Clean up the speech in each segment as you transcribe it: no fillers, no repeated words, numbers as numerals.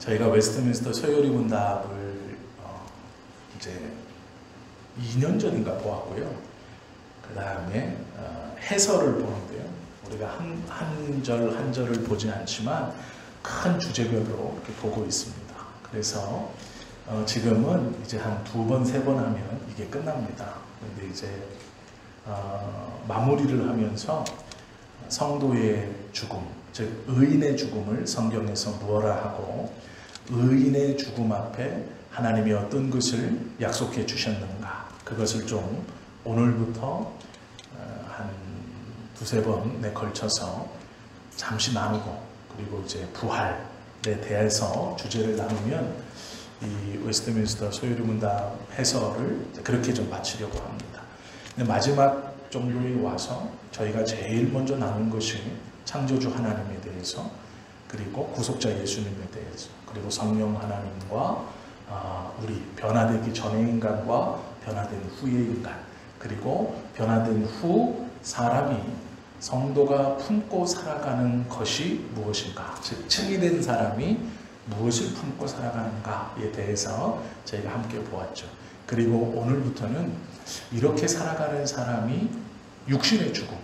저희가 웨스트민스터 서요리 문답을 이제 2년 전인가 보았고요. 그 다음에 해설을 보는데요. 우리가 한 절 한 절을 보지 않지만 큰 주제별로 이렇게 보고 있습니다. 그래서 지금은 이제 한 2번, 3번 하면 이게 끝납니다. 그런데 이제 마무리를 하면서 성도의 죽음, 즉 의인의 죽음을 성경에서 무엇라 하고 의인의 죽음 앞에 하나님이 어떤 것을 약속해 주셨는가, 그것을 좀 오늘부터 한 2-3번에 걸쳐서 잠시 나누고, 그리고 이제 부활에 대해서 주제를 나누면 이 웨스트민스터 소요리 문답 해설을 그렇게 좀 마치려고 합니다. 근데 마지막 정도에 와서 저희가 제일 먼저 나눈 것이 창조주 하나님에 대해서, 그리고 구속자 예수님에 대해서, 그리고 성령 하나님과 우리 변화되기 전의 인간과 변화된 후의 인간, 그리고 변화된 후 사람이, 성도가 품고 살아가는 것이 무엇인가, 즉 칭의된 사람이 무엇을 품고 살아가는가에 대해서 저희가 함께 보았죠. 그리고 오늘부터는 이렇게 살아가는 사람이 육신의 죽음,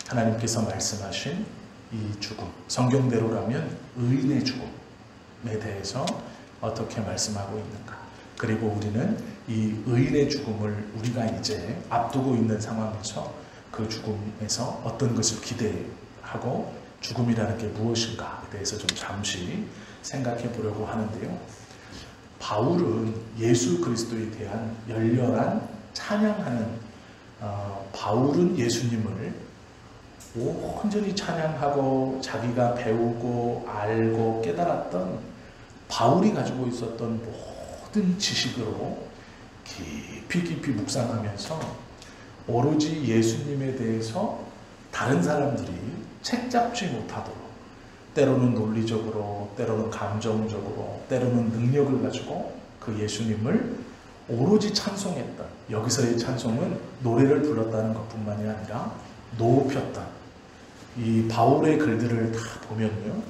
하나님께서 말씀하신 이 죽음, 성경대로라면 의인의 죽음에 대해서 어떻게 말씀하고 있는가, 그리고 우리는 이 의인의 죽음을 우리가 이제 앞두고 있는 상황에서 그 죽음에서 어떤 것을 기대하고 죽음이라는 게 무엇인가에 대해서 좀 잠시 생각해 보려고 하는데요. 바울은 예수 그리스도에 대한 열렬한 찬양하는, 바울은 예수님을 온전히 찬양하고 자기가 배우고 알고 깨달았던, 바울이 가지고 있었던 모든 지식으로 깊이 묵상하면서 오로지 예수님에 대해서 다른 사람들이 책잡지 못하도록, 때로는 논리적으로, 때로는 감정적으로, 때로는 능력을 가지고 그 예수님을 오로지 찬송했던, 여기서의 찬송은 노래를 불렀다는 것뿐만이 아니라 높였던, 이 바울의 글들을 다 보면요,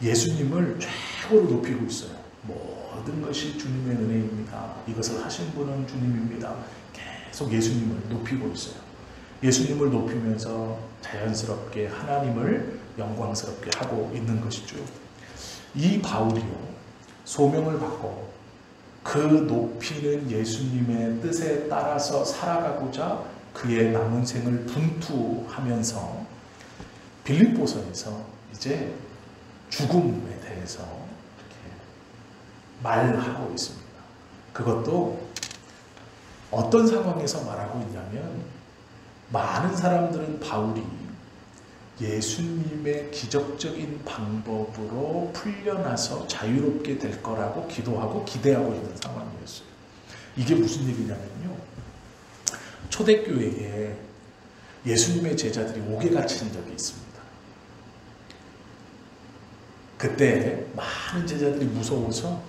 예수님을 최고로 높이고 있어요. 모든 것이 주님의 은혜입니다. 이것을 하신 분은 주님입니다. 계속 예수님을 높이고 있어요. 예수님을 높이면서 자연스럽게 하나님을 영광스럽게 하고 있는 것이죠. 이 바울이요, 소명을 받고 그 높이는 예수님의 뜻에 따라서 살아가고자 그의 남은 생을 분투하면서 빌립보서에서 이제 죽음에 대해서 이렇게 말하고 있습니다. 그것도 어떤 상황에서 말하고 있냐면, 많은 사람들은 바울이 예수님의 기적적인 방법으로 풀려나서 자유롭게 될 거라고 기도하고 기대하고 있는 상황이었어요. 이게 무슨 얘기냐면요, 초대교회에 예수님의 제자들이 옥에 갇힌 적이 있습니다. 그때 많은 제자들이 무서워서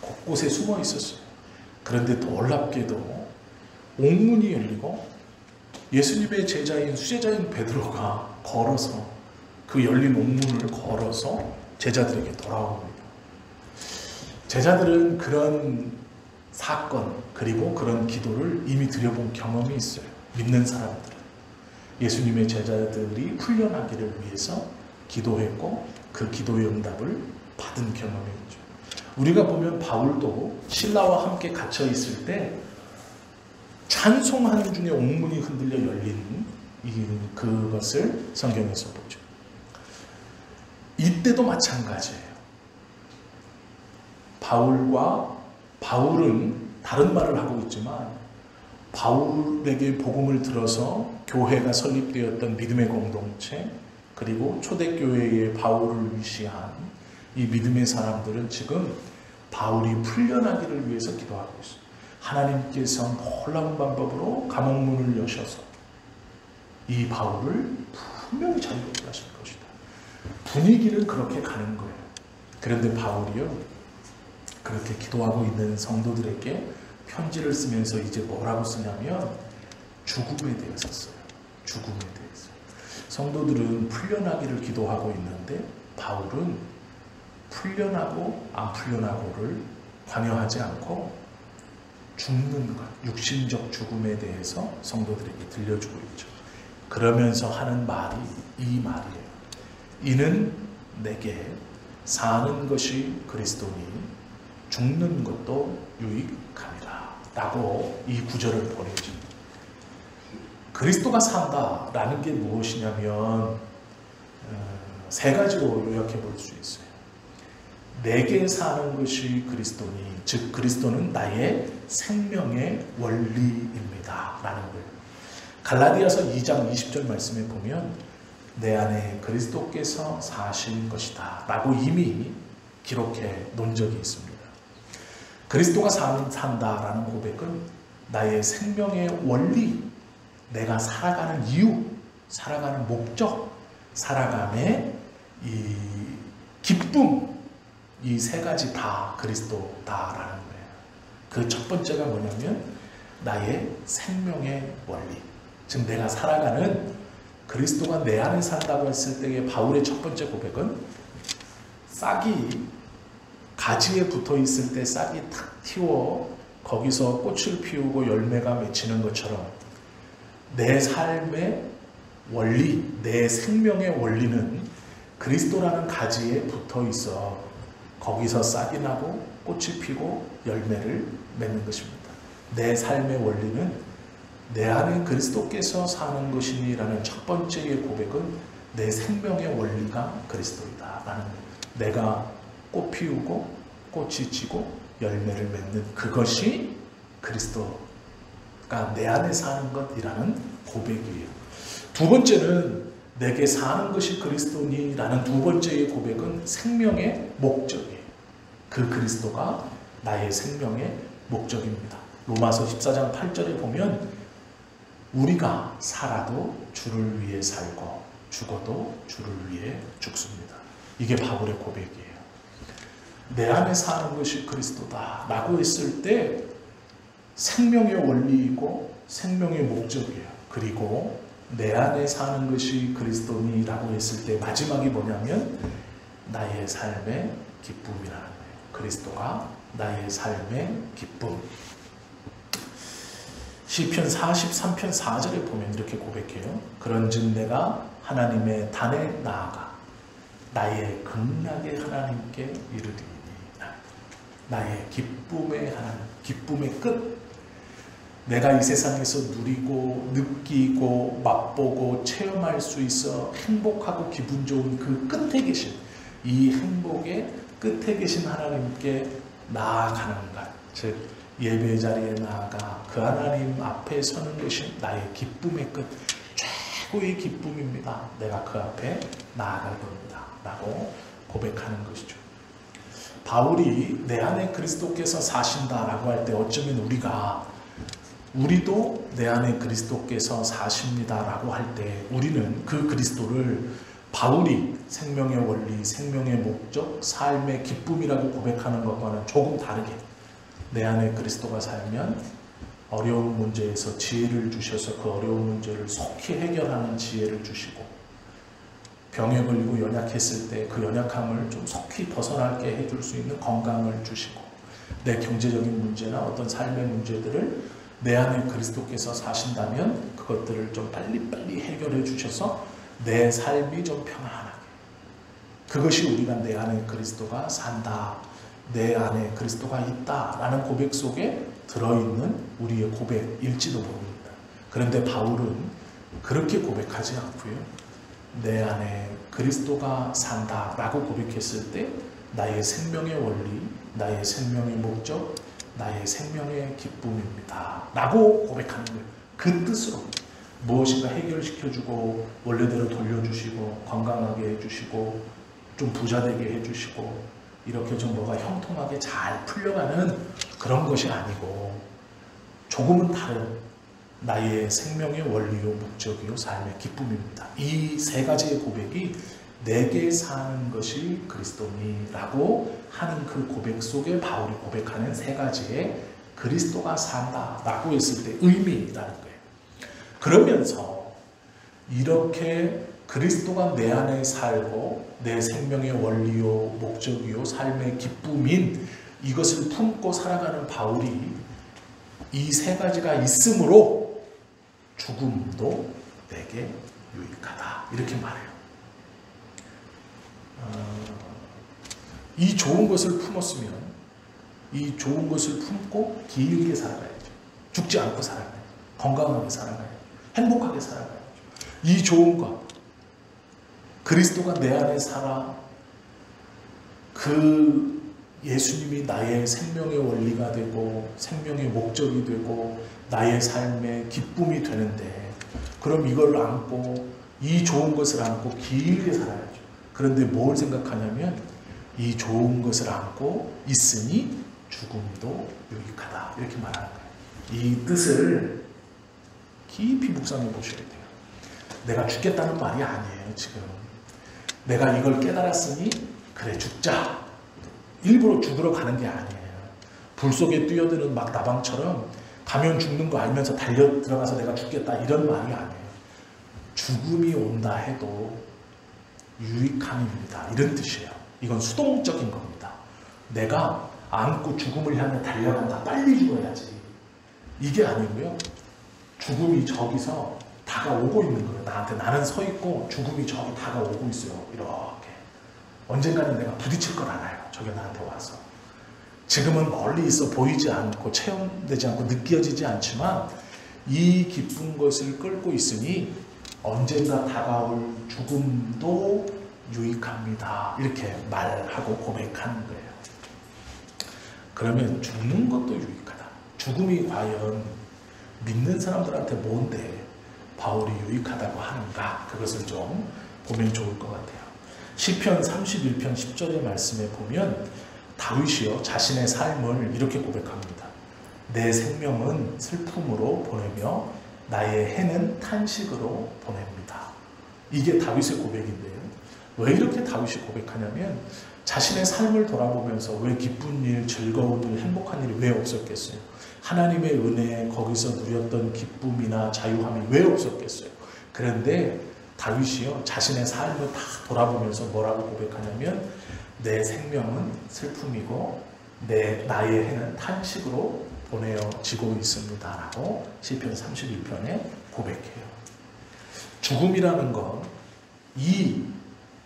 곳곳에 숨어 있었어요. 그런데 놀랍게도 옥문이 열리고 예수님의 제자인 수제자인 베드로가 걸어서, 그 열린 옥문을 걸어서 제자들에게 돌아옵니다. 제자들은 그런 사건, 그리고 그런 기도를 이미 드려본 경험이 있어요. 믿는 사람들은 예수님의 제자들이 풀려나기를 위해서 기도했고 그 기도의 응답을 받은 경험이 있죠. 우리가 보면 바울도 신라와 함께 갇혀 있을 때 찬송하는 중에 옥문이 흔들려 열린 그것을 성경에서 보죠. 이때도 마찬가지예요. 바울은 다른 말을 하고 있지만, 바울에게 복음을 들어서 교회가 설립되었던 믿음의 공동체, 그리고 초대교회의 바울을 위시한 이 믿음의 사람들은 지금 바울이 풀려나기를 위해서 기도하고 있어요. 하나님께서 놀라운 방법으로 감옥문을 여셔서 이 바울을 분명히 자유롭게 하실 것이다. 분위기는 그렇게 가는 거예요. 그런데 바울이요, 그렇게 기도하고 있는 성도들에게 편지를 쓰면서 이제 뭐라고 쓰냐면 죽음에 대해서 써요. 죽음에 대해서. 성도들은 풀려나기를 기도하고 있는데 바울은 풀려나고 안 풀려나고를 관여하지 않고 죽는 것, 육신적 죽음에 대해서 성도들에게 들려주고 있죠. 그러면서 하는 말이 이 말이에요. 이는 내게 사는 것이 그리스도니 죽는 것도 유익함이라 라고 이 구절을 보내줍니다. 그리스도가 산다라는 게 무엇이냐면 세 가지로 요약해 볼 수 있어요. 내게 사는 것이 그리스도니, 즉 그리스도는 나의 생명의 원리입니다 라는 거예요. 갈라디아서 2장 20절 말씀에 보면 내 안에 그리스도께서 사신 것이다 라고 이미 기록해 놓은 적이 있습니다. 그리스도가 산다라는 고백은 나의 생명의 원리, 내가 살아가는 이유, 살아가는 목적, 살아감의 이 기쁨, 이 세 가지 다 그리스도다라는 거예요. 그 첫 번째가 뭐냐면 나의 생명의 원리, 즉 내가 살아가는 그리스도가 내 안에 산다고 했을 때의 바울의 첫 번째 고백은 싹이 가지에 붙어 있을 때 싹이 탁 튀어 거기서 꽃을 피우고 열매가 맺히는 것처럼 내 삶의 원리, 내 생명의 원리는 그리스도라는 가지에 붙어 있어 거기서 싹이 나고 꽃이 피고 열매를 맺는 것입니다. 내 삶의 원리는 내 안에 그리스도께서 사는 것이니 라는 첫 번째의 고백은 내 생명의 원리가 그리스도이다 라는 거예요. 내가 꽃 피우고 꽃이 지고 열매를 맺는 그것이 그리스도가 내 안에 사는 것이라는 고백이에요. 두 번째는 내게 사는 것이 그리스도니 라는 두 번째의 고백은 생명의 목적이에요. 그 그리스도가 나의 생명의 목적입니다. 로마서 14장 8절에 보면 우리가 살아도 주를 위해 살고 죽어도 주를 위해 죽습니다. 이게 바울의 고백이에요. 내 안에 사는 것이 그리스도다 라고 했을 때 생명의 원리이고 생명의 목적이에요. 그리고 내 안에 사는 것이 그리스도니 라고 했을 때 마지막이 뭐냐면 나의 삶의 기쁨이라는 거예요. 그리스도가 나의 삶의 기쁨. 시편 43편 4절에 보면 이렇게 고백해요. 그런즉 내가 하나님의 단에 나아가 나의 극락의 하나님께 이르리니 나의 기쁨의 하나님, 기쁨의 끝. 내가 이 세상에서 누리고 느끼고 맛보고 체험할 수 있어 행복하고 기분 좋은 그 끝에 계신 이 행복의 끝에 계신 하나님께 나아가는 것, 즉 예배 자리에 나아가 그 하나님 앞에 서는 것이 나의 기쁨의 끝, 최고의 기쁨입니다. 내가 그 앞에 나아갈 겁니다 라고 고백하는 것이죠. 바울이 내 안에 그리스도께서 사신다라고 할 때 어쩌면 우리도 내 안에 그리스도께서 사십니다라고 할 때 우리는 그 그리스도를 바울이 생명의 원리, 생명의 목적, 삶의 기쁨이라고 고백하는 것과는 조금 다르게 내 안에 그리스도가 살면 어려운 문제에서 지혜를 주셔서 그 어려운 문제를 속히 해결하는 지혜를 주시고 병에 걸리고 연약했을 때 그 연약함을 좀 속히 벗어나게 해줄 수 있는 건강을 주시고 내 경제적인 문제나 어떤 삶의 문제들을 내 안에 그리스도께서 사신다면 그것들을 좀 빨리빨리 해결해 주셔서 내 삶이 좀 평안하게, 그것이 우리가 내 안에 그리스도가 산다, 내 안에 그리스도가 있다 라는 고백 속에 들어있는 우리의 고백일지도 모릅니다. 그런데 바울은 그렇게 고백하지 않고요, 내 안에 그리스도가 산다 라고 고백했을 때 나의 생명의 원리, 나의 생명의 목적, 나의 생명의 기쁨입니다 라고 고백하는 거예요. 그 뜻으로 무엇인가 해결시켜주고 원래대로 돌려주시고 건강하게 해주시고 좀 부자되게 해주시고 이렇게 좀 뭐가 형통하게 잘 풀려가는 그런 것이 아니고 조금은 다른 나의 생명의 원리요 목적이요 삶의 기쁨입니다. 이 세 가지의 고백이 내게 사는 것이 그리스도니 라고 하는 그 고백 속에 바울이 고백하는 세 가지의 그리스도가 산다 라고 했을 때 의미라는 거예요. 그러면서 이렇게 그리스도가 내 안에 살고 내 생명의 원리요 목적이요 삶의 기쁨인 이것을 품고 살아가는 바울이 이 세 가지가 있으므로 죽음도 내게 유익하다 이렇게 말해요. 이 좋은 것을 품었으면 이 좋은 것을 품고 길게 살아가야죠. 죽지 않고 살아가야죠. 건강하게 살아가야죠. 행복하게 살아가야죠. 이 좋은 것, 그리스도가 내 안에 살아 그 예수님이 나의 생명의 원리가 되고 생명의 목적이 되고 나의 삶의 기쁨이 되는데 그럼 이걸 안고 이 좋은 것을 안고 길게 살아야죠. 그런데 뭘 생각하냐면 이 좋은 것을 안고 있으니 죽음도 유익하다 이렇게 말하는 거예요. 이 뜻을 깊이 묵상해 보셔야 돼요. 내가 죽겠다는 말이 아니에요. 지금 내가 이걸 깨달았으니 그래 죽자 일부러 죽으러 가는 게 아니에요. 불 속에 뛰어드는 막 나방처럼 가면 죽는 거 알면서 달려 들어가서 내가 죽겠다 이런 말이 아니에요. 죽음이 온다 해도 유익함입니다 이런 뜻이에요. 이건 수동적인 겁니다. 내가 안고 죽음을 향해 달려간다 빨리 죽어야지 이게 아니고요. 죽음이 저기서 다가오고 있는 거예요. 나한테 나는 서 있고 죽음이 저기 다가오고 있어요. 이렇게 언젠가는 내가 부딪힐 걸 알아요. 저게 나한테 와서 지금은 멀리 있어 보이지 않고 체험되지 않고 느껴지지 않지만 이 기쁜 것을 끌고 있으니 언젠가 다가올 죽음도 유익합니다. 이렇게 말하고 고백하는 거예요. 그러면 죽는 것도 유익하다. 죽음이 과연 믿는 사람들한테 뭔데 바울이 유익하다고 하는가? 그것을 좀 보면 좋을 것 같아요. 시편 31편 10절의 말씀에 보면 다윗이요 자신의 삶을 이렇게 고백합니다. 내 생명은 슬픔으로 보내며 나의 해는 탄식으로 보냅니다. 이게 다윗의 고백인데요. 왜 이렇게 다윗이 고백하냐면 자신의 삶을 돌아보면서 왜 기쁜 일, 즐거운 일, 행복한 일이 왜 없었겠어요? 하나님의 은혜에 거기서 누렸던 기쁨이나 자유함이 왜 없었겠어요? 그런데 다윗이요 자신의 삶을 다 돌아보면서 뭐라고 고백하냐면 내 생명은 슬픔이고 나의 해는 탄식으로 보내어지고 있습니다 라고 시편 31편에 고백해요. 죽음이라는 건 이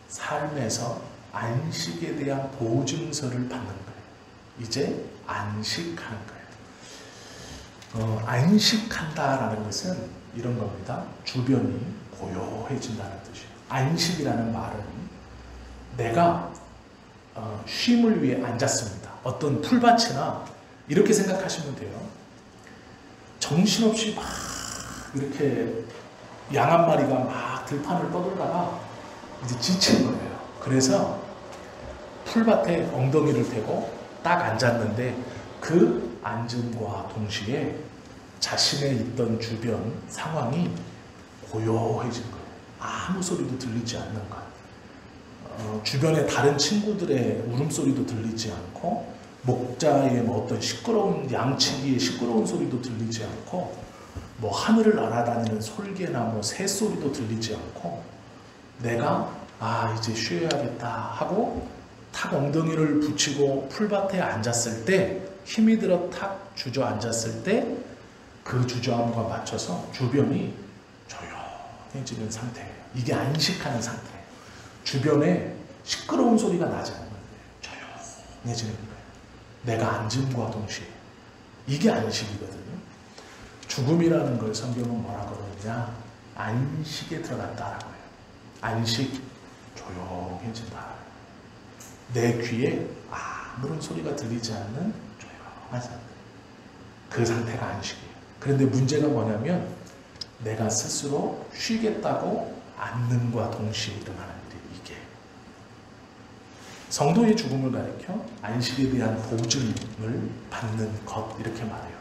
삶에서 안식에 대한 보증서를 받는 거예요. 이제 안식하는 거예요. 안식한다라는 것은 이런 겁니다. 주변이 고요해진다는 뜻이에요. 안식이라는 말은 내가 쉼을 위해 앉았습니다. 어떤 풀밭이나 이렇게 생각하시면 돼요. 정신없이 막 이렇게 양 한 마리가 막 들판을 떠돌다가 이제 지친 거예요. 그래서 풀밭에 엉덩이를 대고 딱 앉았는데 그 앉음과 동시에 자신의 있던 주변 상황이 고요해진 거예요. 아무 소리도 들리지 않는 것. 주변에 다른 친구들의 울음소리도 들리지 않고 목자의 뭐 어떤 시끄러운 양치기의 시끄러운 소리도 들리지 않고 뭐 하늘을 날아다니는 솔개나 뭐 새소리도 들리지 않고 내가 이제 쉬어야겠다 하고 탁 엉덩이를 붙이고 풀밭에 앉았을 때 힘이 들어 탁 주저앉았을 때 그 주저함과 맞춰서 주변이 조용해지는 상태예요. 이게 안식하는 상태예요. 주변에 시끄러운 소리가 나지 않는 거예요. 조용해지는 거예요. 내가 앉음과 동시에. 이게 안식이거든요. 죽음이라는 걸 성경은 뭐라고 그러느냐? 안식에 들어간다라고 해요. 안식, 조용해진다. 내 귀에 아무런 소리가 들리지 않는 조용한 상태. 그 상태가 안식이에요. 그런데 문제가 뭐냐면 내가 스스로 쉬겠다고 앉는과 동시에 일어나는 일이 이게 성도의 죽음을 가리켜 안식에 대한 보증을 받는 것 이렇게 말해요.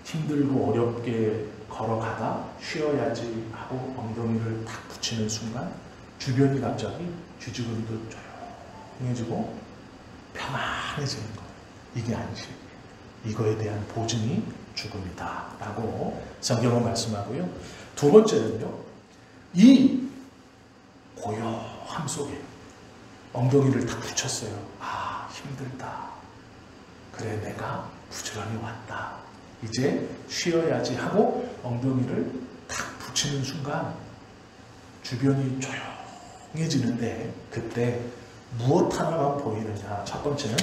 힘들고 어렵게 걸어가다 쉬어야지 하고 엉덩이를 탁 붙이는 순간 주변이 갑자기 쥐죽은 듯 조용해지고 편안해지는 거예요. 이게 안식. 이거에 대한 보증이 죽음이다 라고 성경은 말씀하고요. 두 번째는요. 이 고요함 속에 엉덩이를 탁 붙였어요. 아, 힘들다. 그래, 내가 부지런히 왔다. 이제 쉬어야지 하고 엉덩이를 탁 붙이는 순간 주변이 조용해지는데, 그때 무엇 하나만 보이느냐? 첫 번째는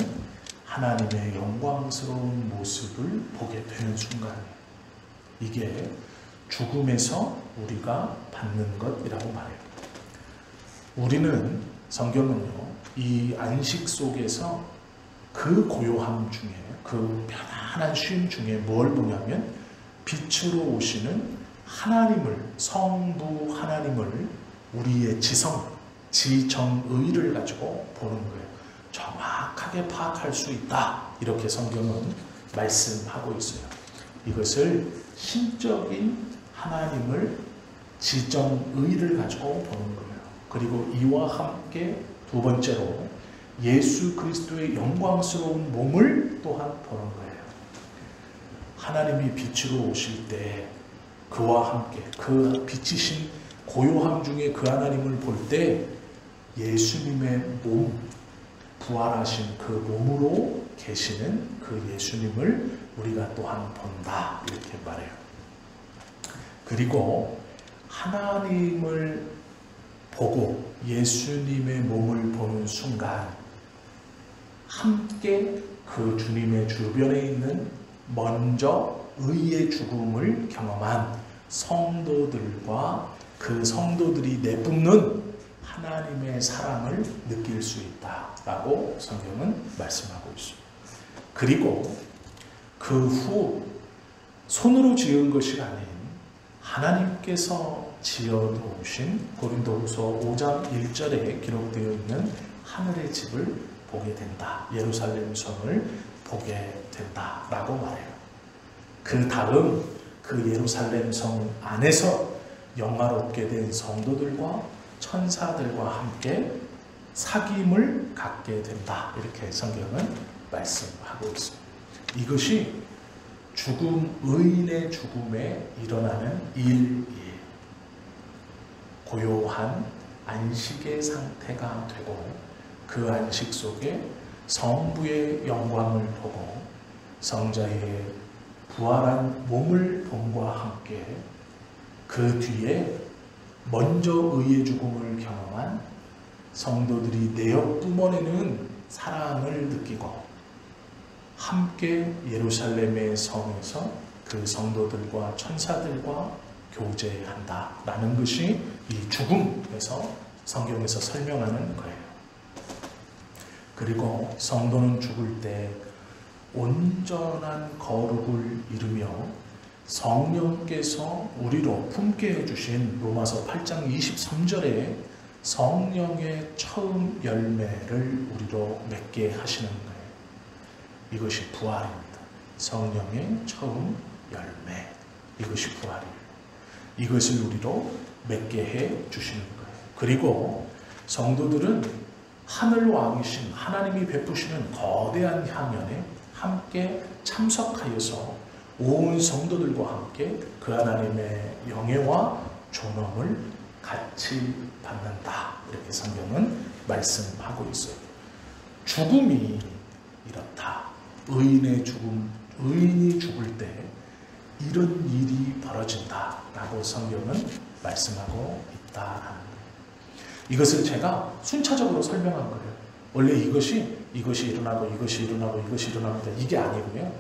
하나님의 영광스러운 모습을 보게 되는 순간이에요. 이게 죽음에서 우리가 받는 것이라고 말해요. 우리는, 성경은요, 이 안식 속에서 그 고요함 중에, 그 편안한 쉼 중에 뭘 보냐면 빛으로 오시는 하나님을, 성부 하나님을 우리의 지정의를 가지고 보는 거예요. 정확하게 파악할 수 있다. 이렇게 성경은 말씀하고 있어요. 이것을 신적인 하나님을 지정의를 가지고 보는 거예요. 그리고 이와 함께 두 번째로 예수 그리스도의 영광스러운 몸을 또한 보는 거예요. 하나님이 빛으로 오실 때 그와 함께 그 빛이신 고요함 중에 그 하나님을 볼 때 예수님의 몸, 부활하신 그 몸으로 계시는 그 예수님을 우리가 또한 본다. 이렇게 말해요. 그리고 하나님을 보고 예수님의 몸을 보는 순간 함께 그 주님의 주변에 있는 먼저 의의 죽음을 경험한 성도들과 그 성도들이 내뿜는 하나님의 사랑을 느낄 수 있다라고 성경은 말씀하고 있습니다. 그리고 그 후 손으로 지은 것이 아닌 하나님께서 지어놓으신 고린도후서 5장 1절에 기록되어 있는 하늘의 집을 보게 된다. 예루살렘 성을 보게 된다라고 말해요. 그 다음 그 예루살렘 성 안에서 영화롭게 된 성도들과 천사들과 함께 사귐을 갖게 된다. 이렇게 성경은 말씀하고 있습니다. 이것이 의인의 죽음에 일어나는 일이에요. 고요한 안식의 상태가 되고 그 안식 속에 성부의 영광을 보고 성자의 부활한 몸을 본과 함께 그 뒤에 먼저 의의 죽음을 경험한 성도들이 내역 뿜어내는 사랑을 느끼고 함께 예루살렘의 성에서 그 성도들과 천사들과 교제한다라는 것이 이 죽음에서 성경에서 설명하는 거예요. 그리고 성도는 죽을 때 온전한 거룩을 이루며 성령께서 우리로 품게 해주신 로마서 8장 23절에 성령의 처음 열매를 우리로 맺게 하시는 거예요. 이것이 부활입니다. 성령의 처음 열매, 이것이 부활이에요. 이것을 우리로 맺게 해 주시는 거예요. 그리고 성도들은 하늘 왕이신 하나님이 베푸시는 거대한 향연에 함께 참석하여서 온 성도들과 함께 그 하나님의 영예와 존엄을 같이 받는다. 이렇게 성경은 말씀하고 있어요. 죽음이 이렇다. 의인의 죽음, 의인이 죽을 때 이런 일이 벌어진다라고 성경은 말씀하고 있다라는 거예요. 이것을 제가 순차적으로 설명한 거예요. 원래 이것이 일어나고 이것이 일어납니다. 이게 아니고요.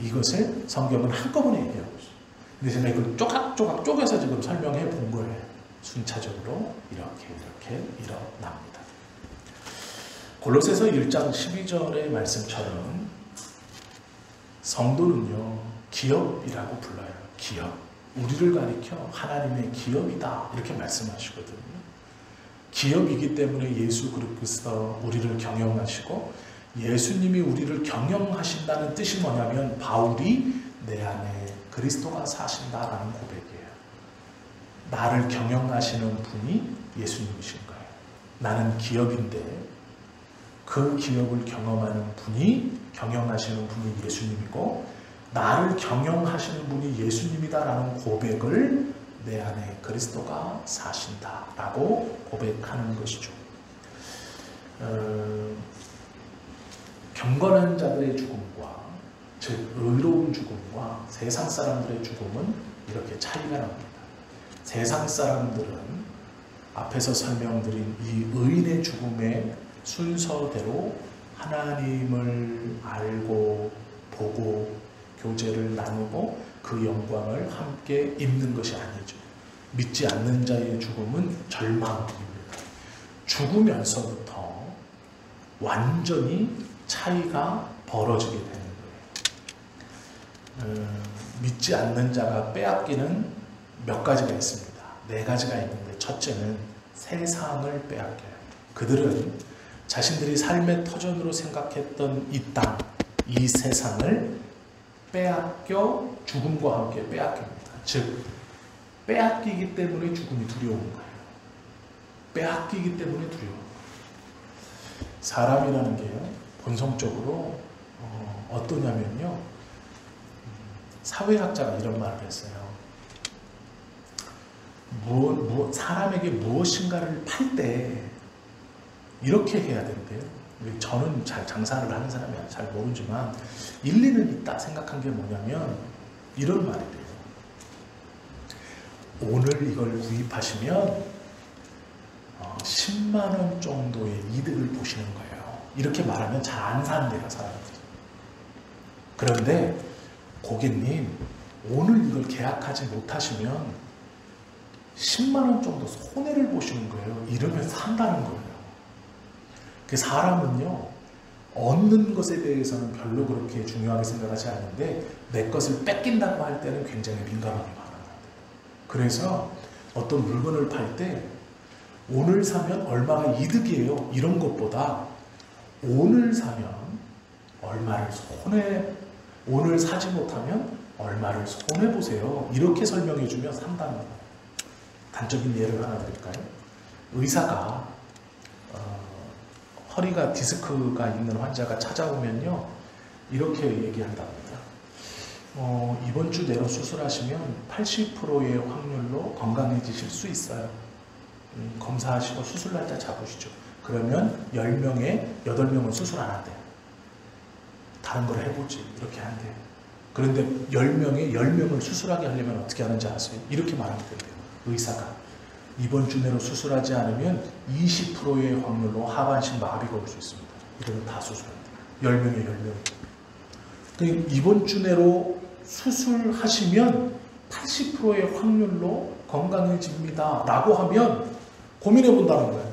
이것을 성경은 한꺼번에 얘기하고 있어요. 근데 제가 이걸 쪼각쪼각 쪼개서 지금 설명해 본 거예요. 순차적으로 이렇게 일어납니다. 골로새서 1장 12절의 말씀처럼 성도는요, 기업이라고 불러요. 기업. 우리를 가리켜 하나님의 기업이다. 이렇게 말씀하시거든요. 기업이기 때문에 예수 그리스도 우리를 경영하시고 예수님이 우리를 경영하신다는 뜻이 뭐냐면 바울이 내 안에 그리스도가 사신다라는 고백이에요. 나를 경영하시는 분이 예수님이신 거예요. 나는 기업인데 그 기업을 경영하시는 분이 예수님이고 나를 경영하시는 분이 예수님이다라는 고백을 내 안에 그리스도가 사신다 라고 고백하는 것이죠. 경건한 자들의 죽음과 즉 의로운 죽음과 세상 사람들의 죽음은 이렇게 차이가 납니다. 세상 사람들은 앞에서 설명드린 이 의인의 죽음의 순서대로 하나님을 알고 보고 교제를 나누고 그 영광을 함께 입는 것이 아니죠. 믿지 않는 자의 죽음은 절망입니다. 죽으면서부터 완전히 차이가 벌어지게 되는 거예요. 믿지 않는 자가 빼앗기는 몇 가지가 있습니다. 4가지가 있는데 첫째는 세상을 빼앗겨요. 그들은 자신들이 삶의 터전으로 생각했던 이 땅, 이 세상을 빼앗겨 죽음과 함께 빼앗깁니다. 즉 빼앗기기 때문에 죽음이 두려운 거예요. 빼앗기기 때문에 두려운 거예요. 사람이라는 게요, 본성적으로 어떠냐면요, 사회학자가 이런 말을 했어요. 사람에게 무엇인가를 팔 때 이렇게 해야 된대요. 저는 잘 장사를 하는 사람이 잘 모르지만 일리는 있다 생각한 게 뭐냐면 이런 말이 돼요. 오늘 이걸 구입하시면 10만 원 정도의 이득을 보시는 거예요. 이렇게 말하면 잘 안 산대요, 사람들이. 그런데 고객님, 오늘 이걸 계약하지 못하시면 10만 원 정도 손해를 보시는 거예요. 이러면 산다는 거예요. 그 사람은요, 얻는 것에 대해서는 별로 그렇게 중요하게 생각하지 않는데 내 것을 뺏긴다고 할 때는 굉장히 민감하게 반응한대요. 그래서 어떤 물건을 팔 때 오늘 사면 얼마가 이득이에요, 이런 것보다 오늘 사면 얼마를 오늘 사지 못하면 얼마를 손해보세요, 이렇게 설명해주면 산다는 거예요. 단적인 예를 하나 드릴까요? 의사가 허리가 디스크가 있는 환자가 찾아오면요, 이렇게 얘기한답니다. 이번 주 내로 수술하시면 80%의 확률로 건강해지실 수 있어요. 검사하시고 수술 날짜 잡으시죠. 그러면 10명에 8명은 수술 안 한대요. 다른 걸 해보지, 이렇게 한대요. 그런데 10명에 10명을 수술하게 하려면 어떻게 하는지 아세요? 이렇게 말하면 된대요. 의사가 이번 주 내로 수술하지 않으면 20%의 확률로 하반신 마비가 올 수 있습니다. 이러면 다 수술한대요. 10명에 10명. 이번 주 내로 수술하시면 80%의 확률로 건강해집니다 라고 하면 고민해 본다는 거예요.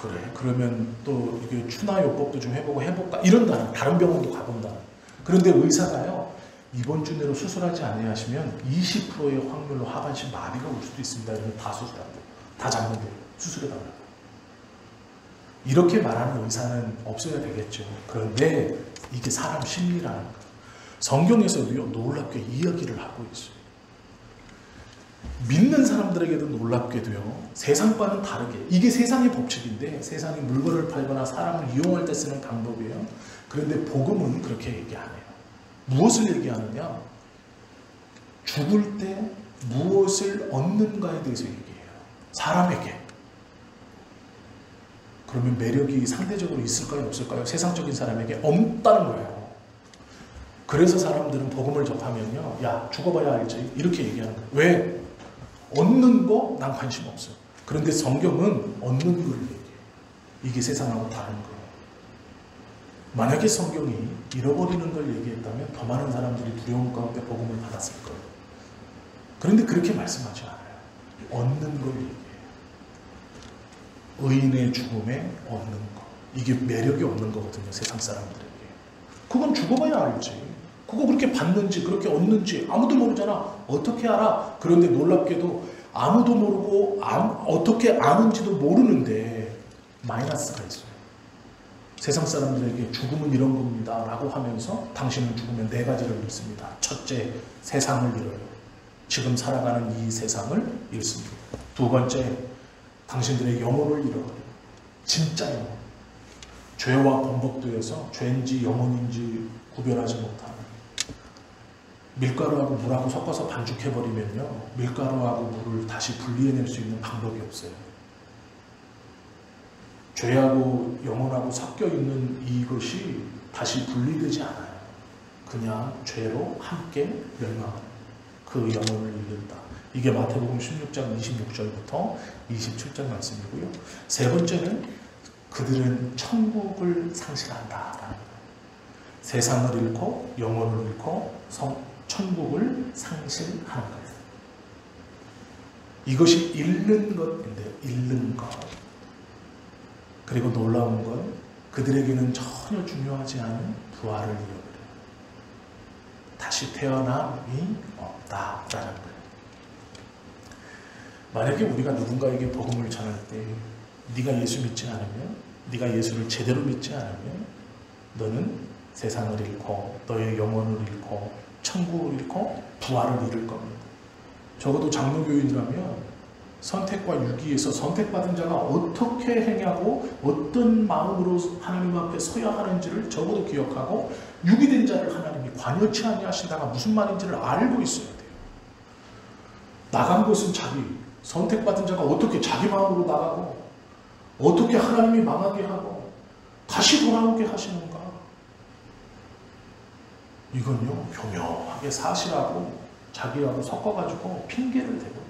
그래, 그러면 또 이게 추나요법도 좀 해볼까, 이런다는, 다른 병원도 가본다는. 그런데 의사가요, 이번 주 내로 수술하지 않으시면 20%의 확률로 하반신 마비가 올 수도 있습니다. 이러면 다 수술한대요. 다 잡는데요. 수술해달라고. 이렇게 말하는 의사는 없어야 되겠죠. 그런데 이게 사람 심리라는 거예요. 성경에서도요, 놀랍게 이야기를 하고 있어요. 믿는 사람들에게도 놀랍게도요, 세상과는 다르게, 이게 세상의 법칙인데 세상이 물건을 팔거나 사람을 이용할 때 쓰는 방법이에요. 그런데 복음은 그렇게 얘기 안 해요. 무엇을 얘기하느냐? 죽을 때 무엇을 얻는가에 대해서 얘기해요. 사람에게. 그러면 매력이 상대적으로 있을까요, 없을까요? 세상적인 사람에게 없다는 거예요. 그래서 사람들은 복음을 접하면요, 야, 죽어봐야 알지, 이렇게 얘기하는 거예요. 왜? 얻는 거 난 관심 없어. 그런데 성경은 얻는 걸 얘기해요. 이게 세상하고 다른 거예요. 만약에 성경이 잃어버리는 걸 얘기했다면 더 많은 사람들이 두려움 가운데 복음을 받았을 거예요. 그런데 그렇게 말씀하지 않아요. 얻는 걸 얘기해요. 의인의 죽음에 얻는 거. 이게 매력이 없는 거거든요, 세상 사람들에게. 그건 죽어봐야 알지. 그거 그렇게 받는지 그렇게 얻는지 아무도 모르잖아. 어떻게 알아? 그런데 놀랍게도 아무도 모르고 어떻게 아는지도 모르는데 마이너스가 있어요. 세상 사람들에게 죽음은 이런 겁니다 라고 하면서 당신은 죽으면 4가지를 잃습니다. 첫째, 세상을 잃어요. 지금 살아가는 이 세상을 잃습니다. 2번째, 당신들의 영혼을 잃어버려요. 진짜 영혼. 죄와 범벅도에서 죄인지 영혼인지 구별하지 못하는. 밀가루하고 물하고 섞어서 반죽해버리면요, 밀가루하고 물을 다시 분리해낼 수 있는 방법이 없어요. 죄하고 영혼하고 섞여있는 이것이 다시 분리되지 않아요. 그냥 죄로 함께 멸망하는, 그 영혼을 잃는다. 이게 마태복음 16장 26절부터 27절 말씀이고요. 세 번째는 그들은 천국을 상실한다. 세상을 잃고 영혼을 잃고 천국을 상실하는 거예요. 이것이 잃는 것인데요. 잃는 것. 그리고 놀라운 건 그들에게는 전혀 중요하지 않은 부활을 잃어버려요. 다시 태어남이 없다라는 거예요. 만약에 우리가 누군가에게 복음을 전할 때 네가 예수 믿지 않으면, 네가 예수를 제대로 믿지 않으면 너는 세상을 잃고 너의 영혼을 잃고 천국을 잃고 부활을 잃을 겁니다. 적어도 장로교인이라면 선택과 유기에서 선택받은 자가 어떻게 행하고 어떤 마음으로 하나님 앞에 서야 하는지를 적어도 기억하고, 유기된 자를 하나님이 관여치 아니하신다가 무슨 말인지를 알고 있어야 돼요. 나간 것은 자기, 선택받은 자가 어떻게 자기 마음으로 나가고 어떻게 하나님이 망하게 하고 다시 돌아오게 하시는가, 이건요 교묘하게 사실하고 자기하고 섞어가지고 핑계를 대고,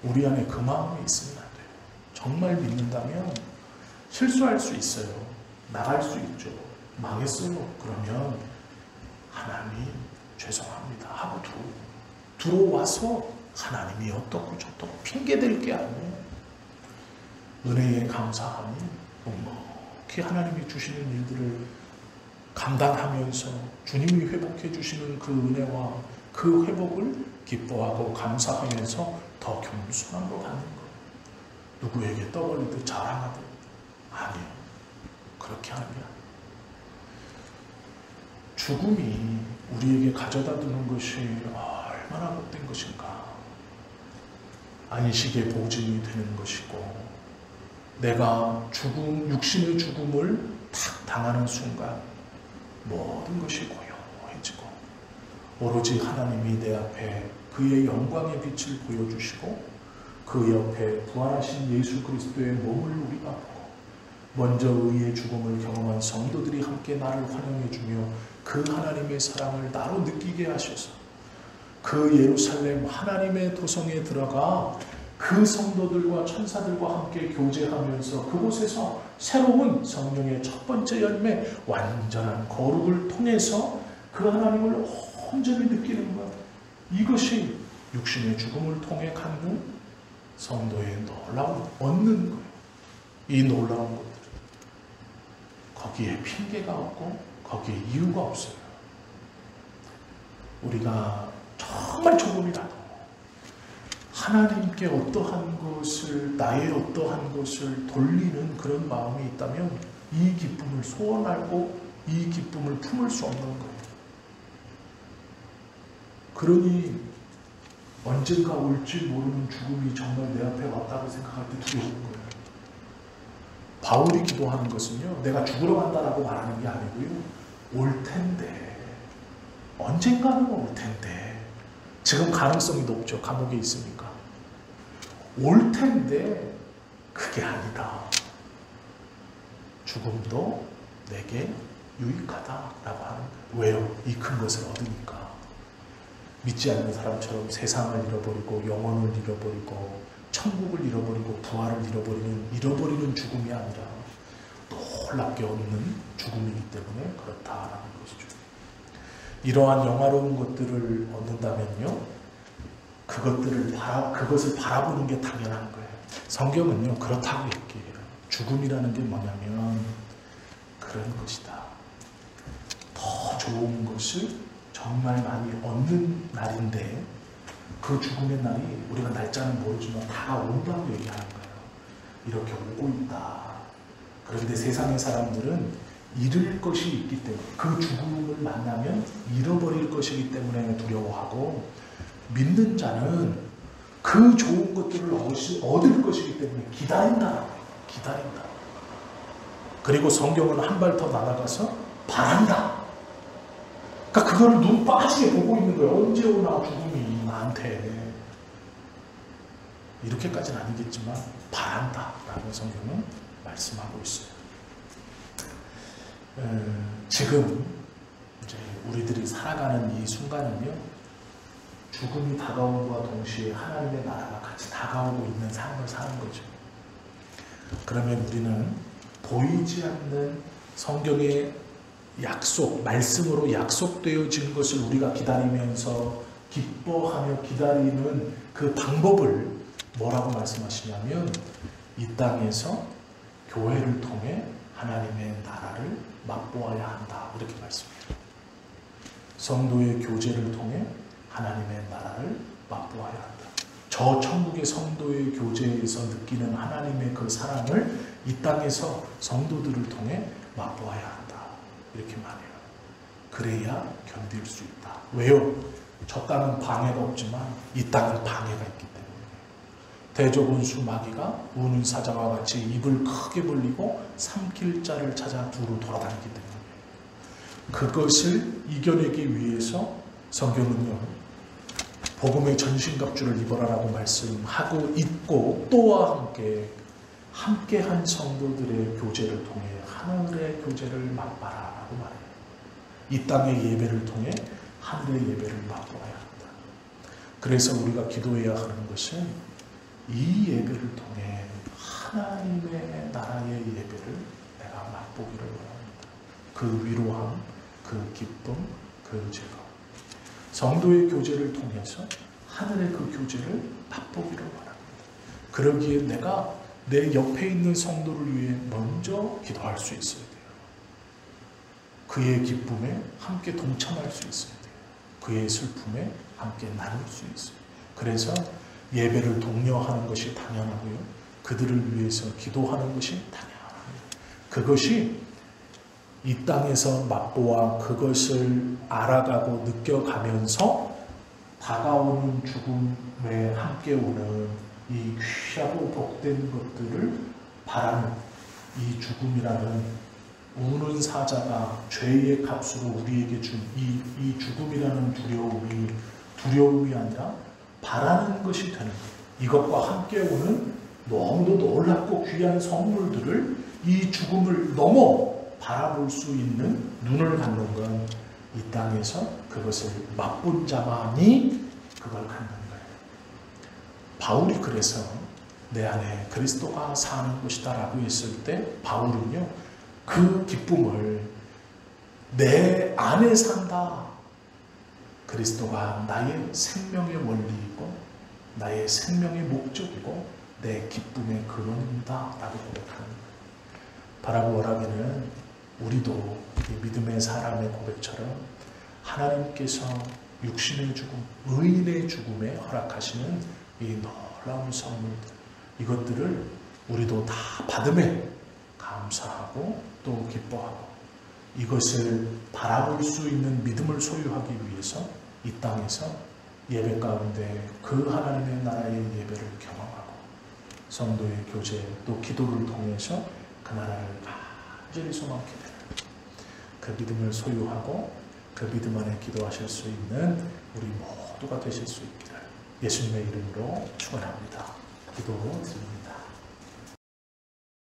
우리 안에 그 마음이 있으면 안 돼요. 정말 믿는다면 실수할 수 있어요. 나갈 수 있죠. 망했어요. 그러면 하나님 죄송합니다 하고 들어와서 하나님이 어떻고 저떻고 핑계댈 게 아니에요. 은혜에 감사하니 묵묵히 하나님이 주시는 일들을 감당하면서 주님이 회복해 주시는 그 은혜와 그 회복을 기뻐하고 감사하면서 더 겸손함으로 받는 거예요. 누구에게 떠벌리듯 자랑하듯 아니요. 그렇게 하는 게 아니에요. 죽음이 우리에게 가져다 두는 것이 얼마나 못된 것인가. 안식의 보증이 되는 것이고, 내가 육신의 죽음을 탁 당하는 순간 모든 것이 고요해지고 오로지 하나님이 내 앞에 그의 영광의 빛을 보여주시고 그 옆에 부활하신 예수 그리스도의 몸을 우리가 보고 먼저 의의 죽음을 경험한 성도들이 함께 나를 환영해주며 그 하나님의 사랑을 나로 느끼게 하셔서 그 예루살렘 하나님의 도성에 들어가 그 성도들과 천사들과 함께 교제하면서 그곳에서 새로운 성령의 첫 번째 열매, 완전한 거룩을 통해서 그 하나님을 온전히 느끼는 것, 이것이 육신의 죽음을 통해 갖는 성도의 놀라운 얻는 거예요. 이 놀라운 것들, 거기에 핑계가 없고 거기에 이유가 없어요. 우리가 정말 조금이라도 하나님께 어떠한 것을, 나의 어떠한 것을 돌리는 그런 마음이 있다면 이 기쁨을 소원하고 이 기쁨을 품을 수 없는 거예요. 그러니 언젠가 올지 모르는 죽음이 정말 내 앞에 왔다고 생각할 때 두려운 거예요. 바울이 기도하는 것은요, 내가 죽으러 간다라고 말하는 게 아니고요, 올 텐데, 언젠가는 올 텐데, 지금 가능성이 높죠. 감옥에 있으니까. 올 텐데 그게 아니다. 죽음도 내게 유익하다라고 하는 거예요. 왜요? 이 큰 것을 얻으니까. 믿지 않는 사람처럼 세상을 잃어버리고 영혼을 잃어버리고 천국을 잃어버리고 부활을 잃어버리는 죽음이 아니라 놀랍게 얻는 죽음이기 때문에 그렇다라는 것이죠. 이러한 영화로운 것들을 얻는다면요, 그것을 바라보는 게 당연한 거예요. 성경은요, 그렇다고 얘기해요. 죽음이라는 게 뭐냐면 그런 것이다. 더 좋은 것을 정말 많이 얻는 날인데, 그 죽음의 날이 우리가 날짜는 모르지만 다가온다고 얘기하는 거예요. 이렇게 오고 있다. 그런데 세상의 사람들은 잃을 것이 있기 때문에, 그 죽음을 만나면 잃어버릴 것이기 때문에 두려워하고, 믿는 자는 그 좋은 것들을 얻을 것이기 때문에 기다린다. 그리고 성경은 한 발 더 나아가서 바란다. 그러니까 그거를 눈 빠지게 보고 있는 거예요. 언제 오나 죽음이 나한테. 이렇게까지는 아니겠지만 바란다라고 성경은 말씀하고 있어요. 지금 이제 우리들이 살아가는 이 순간은요, 죽음이 다가옴과 동시에 하나님의 나라가 같이 다가오고 있는 삶을 사는 거죠. 그러면 우리는 보이지 않는 성경의 약속, 말씀으로 약속되어진 것을 우리가 기다리면서 기뻐하며 기다리는 그 방법을 뭐라고 말씀하시냐면, 이 땅에서 교회를 통해 하나님의 나라를 맛보아야 한다, 이렇게 말씀해요. 성도의 교제를 통해 하나님의 나라를 맛보아야 한다. 저 천국의 성도의 교제에서 느끼는 하나님의 그 사랑을 이 땅에서 성도들을 통해 맛보아야 한다, 이렇게 말해요. 그래야 견딜 수 있다. 왜요? 저 땅은 방해가 없지만 이 땅은 방해가 있기 때문에. 대적운수 마귀가 우는 사자와 같이 입을 크게 벌리고 삼킬 자를 찾아 두루 돌아다니기 때문에, 그것을 이겨내기 위해서 성경은요, 복음의 전신갑주를 입어라라고 말씀하고 있고, 또한 함께한 성도들의 교제를 통해 하늘의 교제를 맛봐라라고 말해요. 이 땅의 예배를 통해 하늘의 예배를 맛보아야 한다. 그래서 우리가 기도해야 하는 것은 이 예배를 통해 하나님의 나라의 예배를 내가 맛보기를 원합니다. 그 위로함, 그 기쁨, 그 즐거움. 성도의 교제를 통해서 하늘의 그 교제를 맛보기를 원합니다. 그러기에 내가 내 옆에 있는 성도를 위해 먼저 기도할 수 있어야 돼요. 그의 기쁨에 함께 동참할 수 있어야 돼요. 그의 슬픔에 함께 나눌 수 있어요. 그래서 예배를 독려하는 것이 당연하고요, 그들을 위해서 기도하는 것이 당연합니다. 그것이 이 땅에서 맛보아 그것을 알아가고 느껴가면서 다가오는 죽음에 함께 오는 이 귀하고 복된 것들을 바라는, 이 죽음이라는 우는 사자가 죄의 값으로 우리에게 준 이 죽음이라는 두려움이 아니라 바라는 것이 되는 거예요. 이것과 함께 오는 너무도 놀랍고 귀한 선물들을, 이 죽음을 넘어 바라볼 수 있는 눈을 갖는 건 이 땅에서 그것을 맛본 자만이 그걸 갖는 거예요. 바울이 그래서 내 안에 그리스도가 사는 것이다 라고 했을 때, 바울은요, 그 기쁨을 내 안에 산다, 그리스도가 나의 생명의 원리이고 나의 생명의 목적이고 내 기쁨의 근원이다 라고 고백하는 거예요. 바라고 원하기는 우리도 이 믿음의 사람의 고백처럼 하나님께서 육신의 죽음, 의인의 죽음에 허락하시는 이 놀라운 선물들, 이것들을 우리도 다 받음에 감사하고 또 기뻐하고, 이것을 바라볼 수 있는 믿음을 소유하기 위해서 이 땅에서 예배 가운데 그 하나님의 나라의 예배를 경험하고, 성도의 교제 또 기도를 통해서 그 나라를 간절히 소망케 되는 그 믿음을 소유하고 그 믿음 안에 기도하실 수 있는 우리 모두가 되실 수 있기를 예수님의 이름으로 축원합니다. 기도드립니다.